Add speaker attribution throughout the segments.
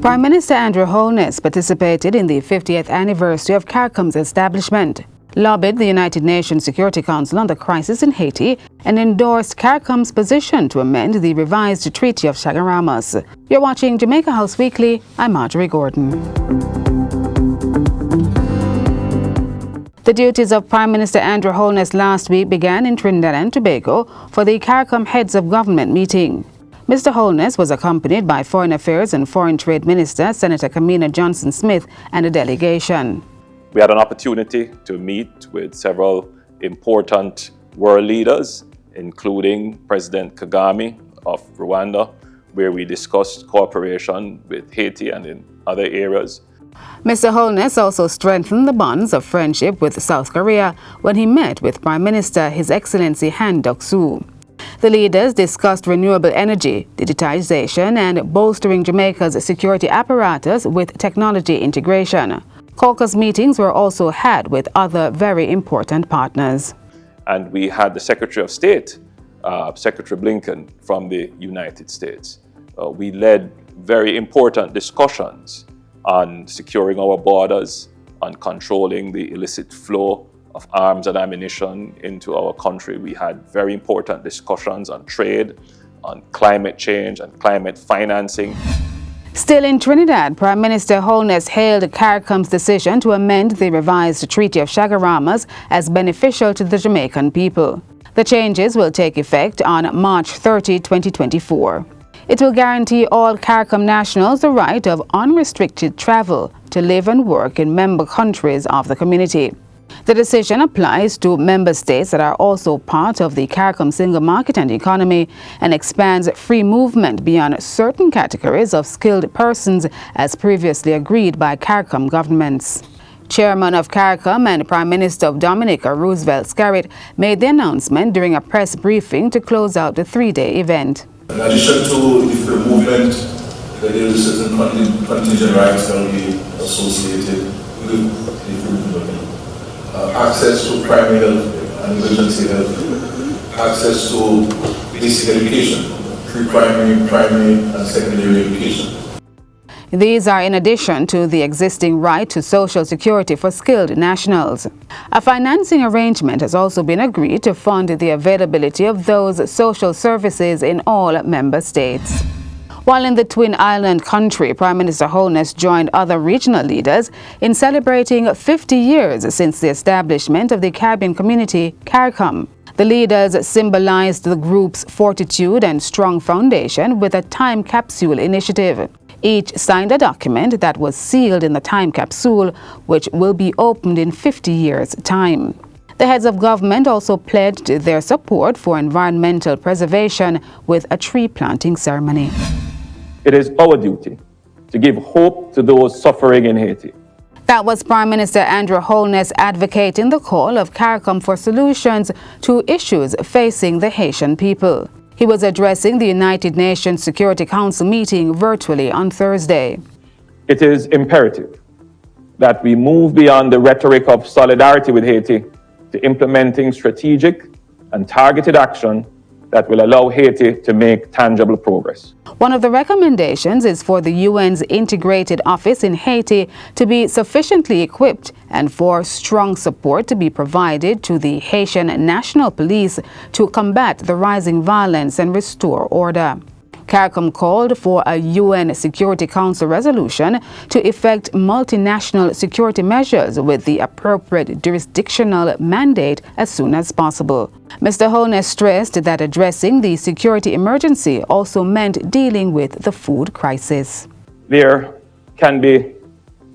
Speaker 1: Prime Minister Andrew Holness participated in the 50th anniversary of CARICOM's establishment, lobbied the United Nations Security Council on the crisis in Haiti, and endorsed CARICOM's position to amend the revised Treaty of Chaguaramas. You're watching Jamaica House Weekly. I'm Marjorie Gordon. The duties of Prime Minister Andrew Holness last week began in Trinidad and Tobago for the CARICOM Heads of Government meeting. Mr. Holness was accompanied by Foreign Affairs and Foreign Trade Minister Senator Kamina Johnson-Smith and a delegation.
Speaker 2: We had an opportunity to meet with several important world leaders, including President Kagame of Rwanda, where we discussed cooperation with Haiti and in other areas.
Speaker 1: Mr. Holness also strengthened the bonds of friendship with South Korea when he met with Prime Minister His Excellency Han Duck-soo. The leaders discussed renewable energy, digitization, and bolstering Jamaica's security apparatus with technology integration. Caucus meetings were also had with other very important partners.
Speaker 2: And we had the Secretary of State, Secretary Blinken, from the United States. We led very important discussions on securing our borders, on controlling the illicit flow of arms and ammunition into our country. We had very important discussions on trade, on climate change and climate financing.
Speaker 1: Still in Trinidad, Prime Minister Holness hailed CARICOM's decision to amend the revised Treaty of Chaguaramas as beneficial to the Jamaican people. The changes will take effect on March 30, 2024. It will guarantee all CARICOM nationals the right of unrestricted travel to live and work in member countries of the community. The decision applies to member states that are also part of the CARICOM single market and economy and expands free movement beyond certain categories of skilled persons as previously agreed by CARICOM governments. Chairman of CARICOM and Prime Minister of Dominica, Roosevelt Scarrett, made the announcement during a press briefing to close out the three-day event.
Speaker 3: In addition to the free movement, there is certain contingent rights that will be associated with the free movement. Access to primary health and emergency health, access to basic education, pre-primary, primary and secondary education.
Speaker 1: These are in addition to the existing right to Social Security for skilled nationals. A financing arrangement has also been agreed to fund the availability of those social services in all member states. While in the Twin Island country, Prime Minister Holness joined other regional leaders in celebrating 50 years since the establishment of the Caribbean community, CARICOM. The leaders symbolized the group's fortitude and strong foundation with a time capsule initiative. Each signed a document that was sealed in the time capsule, which will be opened in 50 years' time. The heads of government also pledged their support for environmental preservation with a tree planting ceremony.
Speaker 2: It is our duty to give hope to those suffering in Haiti.
Speaker 1: That was Prime Minister Andrew Holness advocating the call of CARICOM for solutions to issues facing the Haitian people. He was addressing the United Nations Security Council meeting virtually on Thursday.
Speaker 2: It is imperative that we move beyond the rhetoric of solidarity with Haiti to implementing strategic and targeted action that will allow Haiti to make tangible progress.
Speaker 1: One of the recommendations is for the UN's integrated office in Haiti to be sufficiently equipped and for strong support to be provided to the Haitian National Police to combat the rising violence and restore order. CARICOM called for a UN Security Council resolution to effect multinational security measures with the appropriate jurisdictional mandate as soon as possible. Mr. Holness stressed that addressing the security emergency also meant dealing with the food crisis.
Speaker 2: There can be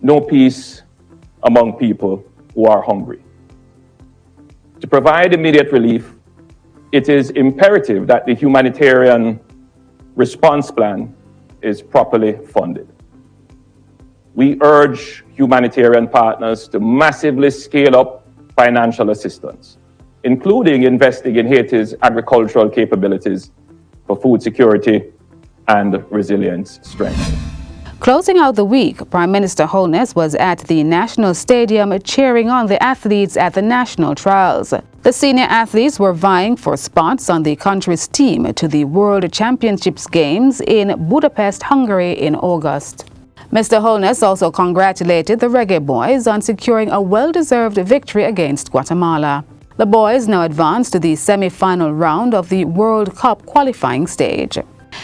Speaker 2: no peace among people who are hungry. To provide immediate relief, it is imperative that the humanitarian response plan is properly funded. We urge humanitarian partners to massively scale up financial assistance, including investing in Haiti's agricultural capabilities for food security and resilience strength.
Speaker 1: Closing out the week, Prime Minister Holness was at the National Stadium cheering on the athletes at the national trials. The senior athletes were vying for spots on the country's team to the World Championships Games in Budapest, Hungary in August. Mr. Holness also congratulated the Reggae Boys on securing a well-deserved victory against Guatemala. The boys now advance to the semi-final round of the World Cup qualifying stage.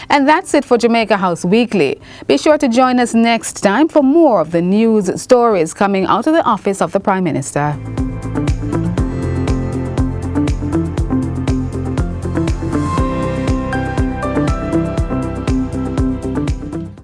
Speaker 1: And that's it for Jamaica House Weekly. Be sure to join us next time for more of the news stories coming out of the office of the Prime Minister.